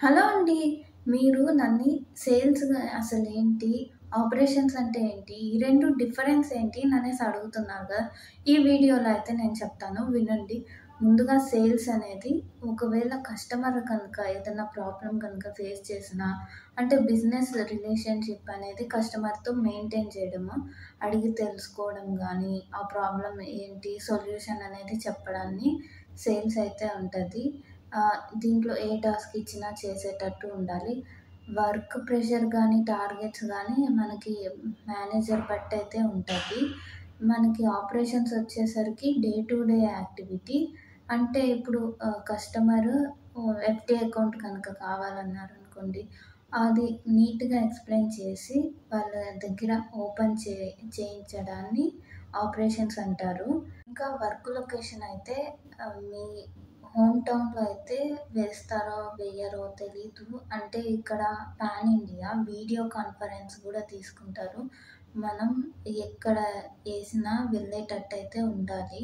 Hello అండి. మీరు నన్ని సేల్స్‌గా అసలేంటి? ఆపరేషన్స్ అంటే ఏంటి? ఈ 2 డిఫరెన్స్ ఏంటి? ననేసి అడుగుతున్నారు గదా! ఈ వీడియోలో అయితే నేను చెప్తాను వినండి. ముందుగా సేల్స్ అనేది ఒకవేళ కస్టమర్ కనుక ఏదన్నా ప్రాబ్లమ్ కనుక ఫేస్ చేసినా అంటే బిజినెస్ రిలేషన్‌షిప్ అనేది కస్టమర్‌తో మెయింటైన్ చేయడము, అడిగి తెలుసుకోవడం గానీ, ఆ ప్రాబ్లమ్ ఏంటి? సొల్యూషన్ అనేది చెప్పడాన్ని సేల్స్ అయితే ఉంటది. దీంట్లో ఏ టాస్క్ ఇచ్చినా చేసేటట్టు ఉండాలి. వర్క్ ప్రెషర్ గానీ, టార్గెట్స్ గానీ మనకి మేనేజర్ బట్టయితే ఉంటది. మనకి ఆపరేషన్స్ వచ్చేసరికి డే టు డే యాక్టివిటీ. అంటే ఇప్పుడు కస్టమరు ఎఫ్‌డి అకౌంట్ కనుక కావాలన్నారనుకోండి, అది నీట్‌గా ఎక్స్‌ప్లెయిన్ చేసి వాళ్ళ దగ్గర ఓపెన్ చేయించడాన్ని ఆపరేషన్స్ అంటారు. ఇంకా వర్క్ లొకేషన్ అయితే మీ హోమ్ టౌన్‌లో అయితే వేస్తారో, వెయ్యరో తెలీదు. అంటే ఇక్కడ పాన్ ఇండియా వీడియో కాన్ఫరెన్స్ గూడా తీసుకుంటారు. మనం ఎక్కడ ఏసినా వెళ్ళేటట్టయితే ఉండాలి.